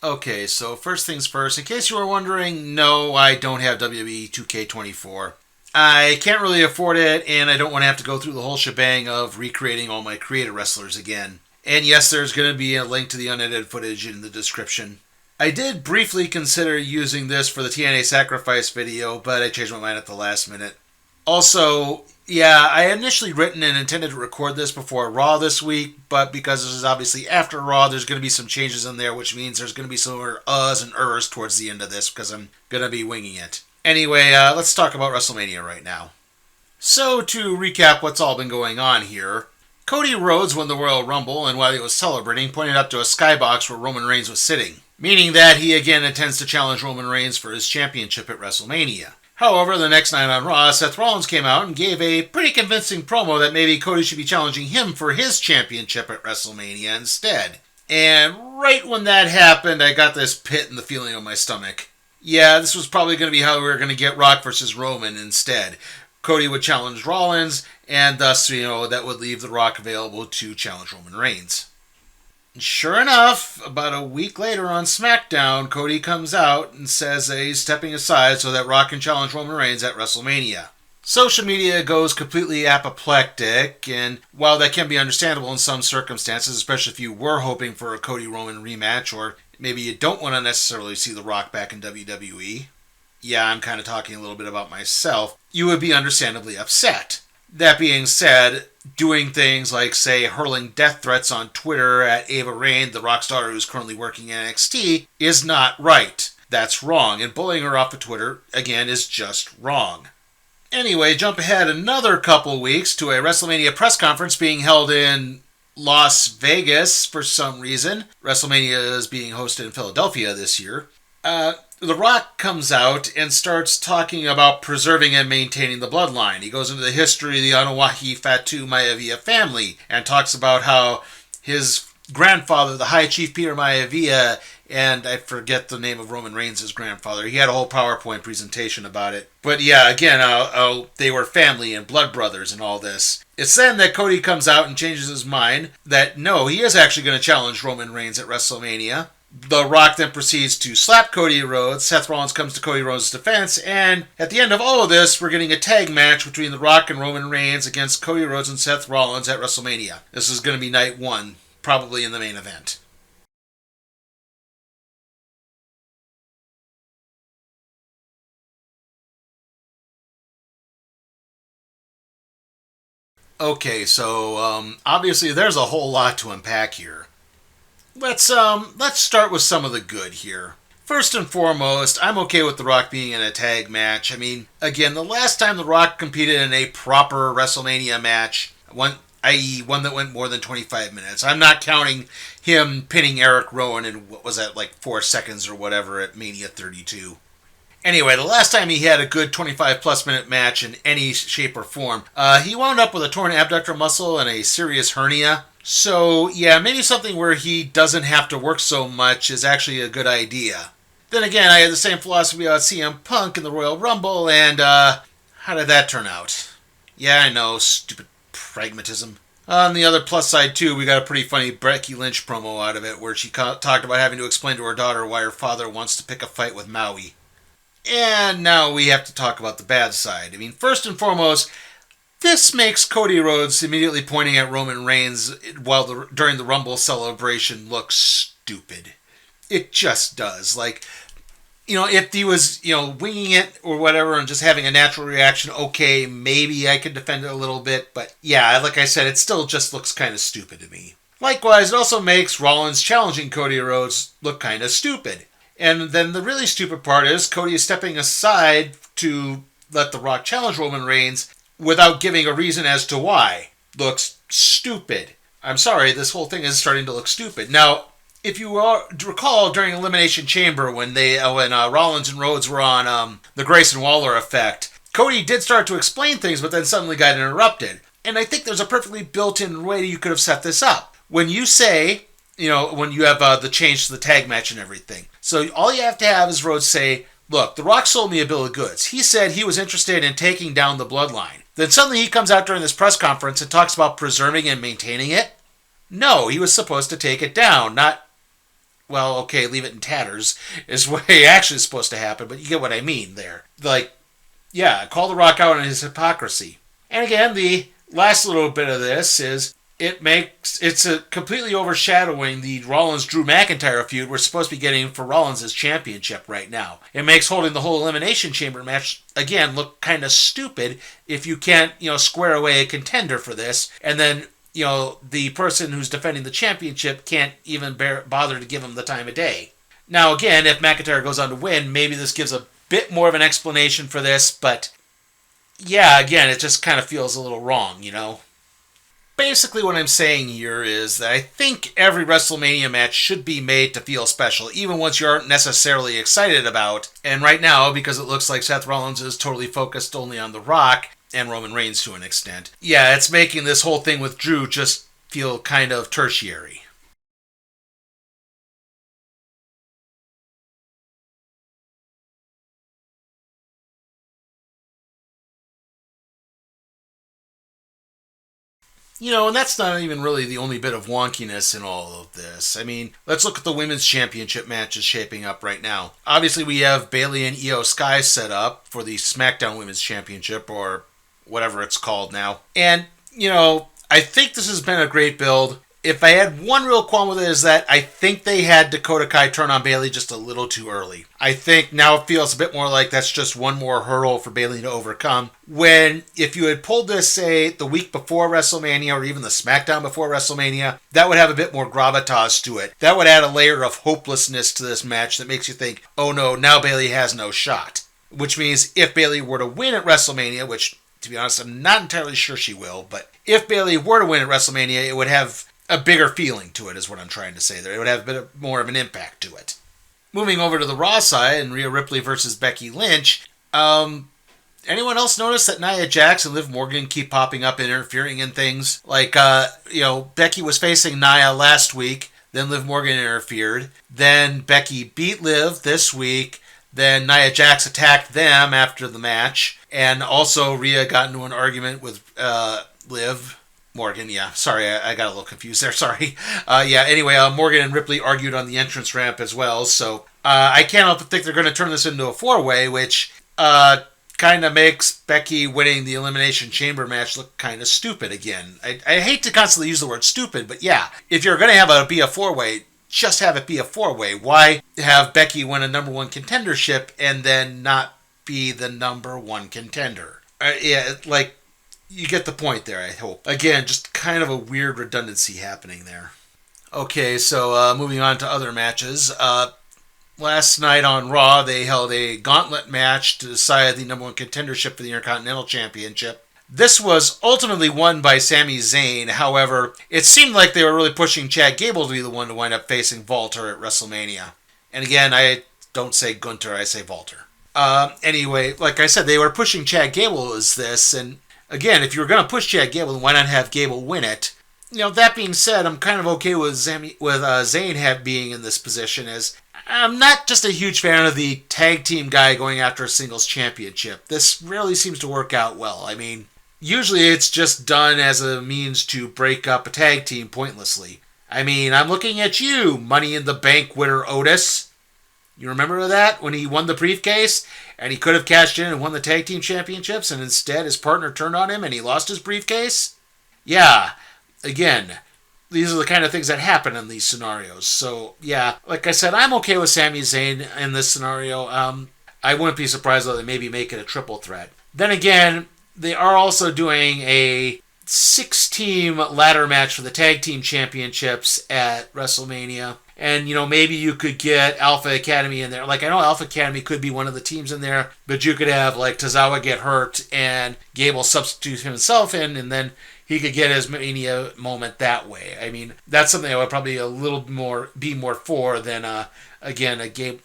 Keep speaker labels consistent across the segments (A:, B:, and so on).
A: Okay, so first things first, in case you were wondering, no, I don't have WWE 2K24. I can't really afford it, and I don't want to have to go through the whole shebang of recreating all my creator wrestlers again. And yes, there's going to be a link to the unedited footage in the description. I did briefly consider using this for the TNA Sacrifice video, but I changed my mind at the last minute. Also, yeah, I had initially written and intended to record this before Raw this week, but because this is obviously after Raw, there's going to be some changes in there, which means there's going to be some more uhs and ers towards the end of this, because I'm going to be winging it. Anyway, let's talk about WrestleMania right now. So, to recap what's all been going on here, Cody Rhodes won the Royal Rumble, and while he was celebrating, pointed up to a skybox where Roman Reigns was sitting, meaning that he again intends to challenge Roman Reigns for his championship at WrestleMania. However, the next night on Raw, Seth Rollins came out and gave a pretty convincing promo that maybe Cody should be challenging him for his championship at WrestleMania instead. And right when that happened, I got this pit in the feeling of my stomach. Yeah, this was probably going to be how we were going to get Rock versus Roman instead. Cody would challenge Rollins, and thus, that would leave The Rock available to challenge Roman Reigns. Sure enough, about a week later on SmackDown, Cody comes out and says that he's stepping aside so that Rock can challenge Roman Reigns at WrestleMania. Social media goes completely apoplectic, and while that can be understandable in some circumstances, especially if you were hoping for a Cody-Roman rematch, or maybe you don't want to necessarily see The Rock back in WWE, yeah, I'm kind of talking a little bit about myself, you would be understandably upset. That being said, doing things like, say, hurling death threats on Twitter at Ava Raine, The Rock's daughter who's currently working in NXT, is not right. That's wrong, and bullying her off of Twitter, again, is just wrong. Anyway, jump ahead another couple weeks to a WrestleMania press conference being held in Las Vegas for some reason. WrestleMania is being hosted in Philadelphia this year. The Rock comes out and starts talking about preserving and maintaining the bloodline. He goes into the history of the Anoa'i Fatu Maivia family and talks about how his grandfather, the High Chief Peter Maivia, and I forget the name of Roman Reigns' grandfather. He had a whole PowerPoint presentation about it. But yeah, again, they were family and blood brothers and all this. It's then that Cody comes out and changes his mind that no, he is actually going to challenge Roman Reigns at WrestleMania. The Rock then proceeds to slap Cody Rhodes. Seth Rollins comes to Cody Rhodes' defense, and at the end of all of this, we're getting a tag match between The Rock and Roman Reigns against Cody Rhodes and Seth Rollins at WrestleMania. This is going to be night one, probably in the main event. Okay, so obviously there's a whole lot to unpack here. Let's start with some of the good here. First and foremost, I'm okay with The Rock being in a tag match. I mean, again, the last time The Rock competed in a proper WrestleMania match, i.e. one that went more than 25 minutes. I'm not counting him pinning Eric Rowan in, 4 seconds or whatever at Mania 32. Anyway, the last time he had a good 25-plus minute match in any shape or form, he wound up with a torn abductor muscle and a serious hernia. So, yeah, maybe something where he doesn't have to work so much is actually a good idea. Then again, I had the same philosophy about CM Punk in the Royal Rumble, and, how did that turn out? Yeah, I know, stupid pragmatism. On the other plus side, too, we got a pretty funny Becky Lynch promo out of it, where she talked about having to explain to her daughter why her father wants to pick a fight with Maui. And now we have to talk about the bad side. I mean, first and foremost, this makes Cody Rhodes immediately pointing at Roman Reigns during the Rumble celebration look stupid. It just does. If he was, winging it or whatever and just having a natural reaction, okay, maybe I could defend it a little bit. But yeah, like I said, it still just looks kind of stupid to me. Likewise, it also makes Rollins challenging Cody Rhodes look kind of stupid. And then the really stupid part is Cody is stepping aside to let The Rock challenge Roman Reigns without giving a reason as to why. Looks stupid. I'm sorry, this whole thing is starting to look stupid. Now, if you recall during Elimination Chamber when Rollins and Rhodes were on the Grayson Waller effect, Cody did start to explain things, but then suddenly got interrupted. And I think there's a perfectly built-in way you could have set this up. When you say, when you have the change to the tag match and everything. So all you have to have is Rhodes say, look, The Rock sold me a bill of goods. He said he was interested in taking down the bloodline. Then suddenly he comes out during this press conference and talks about preserving and maintaining it. No, he was supposed to take it down, not well, okay, leave it in tatters is what actually is supposed to happen, but you get what I mean there. Like, yeah, call The Rock out on his hypocrisy. And again, the last little bit of this is it's a completely overshadowing the Rollins-Drew McIntyre feud we're supposed to be getting for Rollins' championship right now. It makes holding the whole Elimination Chamber match, again, look kind of stupid if you can't, square away a contender for this, and then, the person who's defending the championship can't even bother to give him the time of day. Now, again, if McIntyre goes on to win, maybe this gives a bit more of an explanation for this, but yeah, again, it just kind of feels a little wrong, Basically what I'm saying here is that I think every WrestleMania match should be made to feel special, even ones you aren't necessarily excited about. And right now, because it looks like Seth Rollins is totally focused only on The Rock, and Roman Reigns to an extent, yeah, it's making this whole thing with Drew just feel kind of tertiary. And that's not even really the only bit of wonkiness in all of this. I mean, let's look at the women's championship matches shaping up right now. Obviously, we have Bayley and Io Sky set up for the SmackDown Women's Championship, or whatever it's called now. And, I think this has been a great build. If I had one real qualm with it is that I think they had Dakota Kai turn on Bayley just a little too early. I think now it feels a bit more like that's just one more hurdle for Bayley to overcome. When, if you had pulled this, say, the week before WrestleMania or even the SmackDown before WrestleMania, that would have a bit more gravitas to it. That would add a layer of hopelessness to this match that makes you think, oh no, now Bayley has no shot. Which means if Bayley were to win at WrestleMania, which, to be honest, I'm not entirely sure she will, but if Bayley were to win at WrestleMania, it would have a bigger feeling to it, is what I'm trying to say there. It would have a bit more of an impact to it. Moving over to the Raw side and Rhea Ripley versus Becky Lynch, anyone else notice that Nia Jax and Liv Morgan keep popping up and interfering in things? Like, Becky was facing Nia last week, then Liv Morgan interfered, then Becky beat Liv this week, then Nia Jax attacked them after the match, and also Rhea got into an argument with Liv Morgan, yeah. Sorry, I got a little confused there. Sorry. Anyway, Morgan and Ripley argued on the entrance ramp as well. So I can't help but think they're going to turn this into a four-way, which kind of makes Becky winning the Elimination Chamber match look kind of stupid again. I hate to constantly use the word stupid, but yeah, if you're going to have it be a four-way, just have it be a four-way. Why have Becky win a number one contendership and then not be the number one contender? You get the point there, I hope. Again, just kind of a weird redundancy happening there. Okay, so moving on to other matches. Last night on Raw, they held a gauntlet match to decide the number one contendership for the Intercontinental Championship. This was ultimately won by Sami Zayn. However, it seemed like they were really pushing Chad Gable to be the one to wind up facing Walter at WrestleMania. And again, I don't say Gunter, I say Walter. Anyway, like I said, they were pushing Chad Gable as this, and again, if you were going to push Chad Gable, then why not have Gable win it? That being said, I'm kind of okay with Zayn being in this position, as I'm not just a huge fan of the tag team guy going after a singles championship. This rarely seems to work out well. I mean, usually it's just done as a means to break up a tag team pointlessly. I mean, I'm looking at you, Money in the Bank winner Otis. You remember that? When he won the briefcase and he could have cashed in and won the tag team championships, and instead his partner turned on him and he lost his briefcase? Yeah, again, these are the kind of things that happen in these scenarios. So, yeah, like I said, I'm okay with Sami Zayn in this scenario. I wouldn't be surprised though they maybe make it a triple threat. Then again, they are also doing a 6-team ladder match for the tag team championships at WrestleMania. And, maybe you could get Alpha Academy in there. Like, I know Alpha Academy could be one of the teams in there, but you could have, like, Tozawa get hurt and Gable substitute himself in, and then he could get his Mania moment that way. I mean, that's something I would probably be more for than, again, a Gable.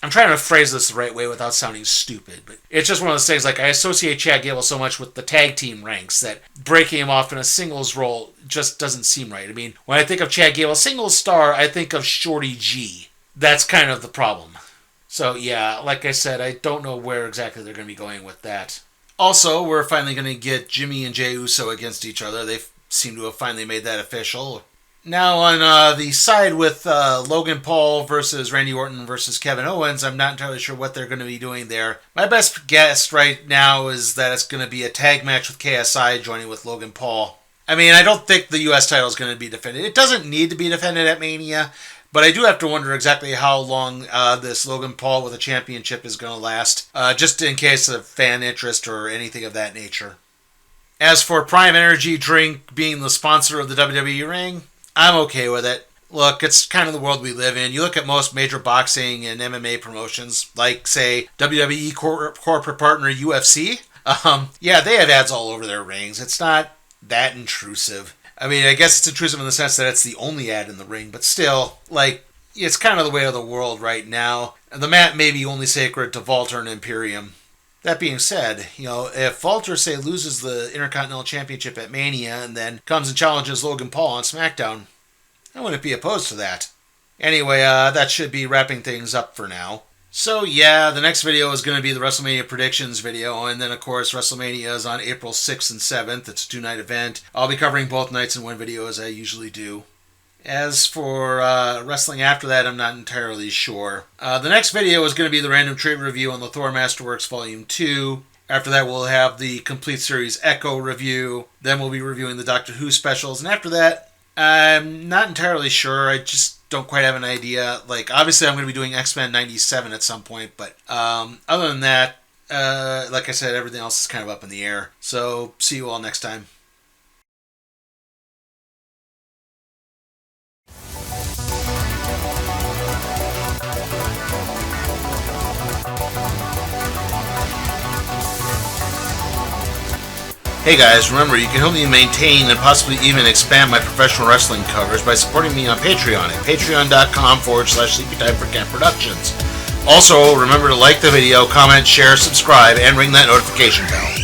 A: I'm trying to phrase this the right way without sounding stupid, but it's just one of those things, like, I associate Chad Gable so much with the tag team ranks that breaking him off in a singles role just doesn't seem right. I mean, when I think of Chad Gable singles star, I think of Shorty G. That's kind of the problem. So, yeah, like I said, I don't know where exactly they're going to be going with that. Also, we're finally going to get Jimmy and Jey Uso against each other. They seem to have finally made that official. Now, on the side with Logan Paul versus Randy Orton versus Kevin Owens, I'm not entirely sure what they're going to be doing there. My best guess right now is that it's going to be a tag match with KSI joining with Logan Paul. I mean, I don't think the U.S. title is going to be defended. It doesn't need to be defended at Mania, but I do have to wonder exactly how long this Logan Paul with a championship is going to last, just in case of fan interest or anything of that nature. As for Prime Energy Drink being the sponsor of the WWE ring, I'm okay with it. Look, it's kind of the world we live in. You look at most major boxing and MMA promotions, like, say, WWE corporate partner UFC. Yeah, they have ads all over their rings. It's not that intrusive. I mean, I guess it's intrusive in the sense that it's the only ad in the ring, but still, like, it's kind of the way of the world right now. The mat may be only sacred to Walter and Imperium. That being said, if Walter, say, loses the Intercontinental Championship at Mania and then comes and challenges Logan Paul on SmackDown, I wouldn't be opposed to that. Anyway, that should be wrapping things up for now. So yeah, the next video is going to be the WrestleMania predictions video, and then of course WrestleMania is on April 6th and 7th. It's a 2-night event. I'll be covering both nights in one video as I usually do. As for wrestling after that, I'm not entirely sure. The next video is going to be the random trade review on the Thor Masterworks Volume 2. After that, we'll have the complete series Echo review. Then we'll be reviewing the Doctor Who specials. And after that, I'm not entirely sure. I just don't quite have an idea. Like, obviously, I'm going to be doing X-Men 97 at some point. But other than that, like I said, everything else is kind of up in the air. So, see you all next time. Hey guys, remember you can help me maintain and possibly even expand my professional wrestling covers by supporting me on Patreon at patreon.com/sleepytimeforcamp productions. Also, remember to like the video, comment, share, subscribe, and ring that notification bell.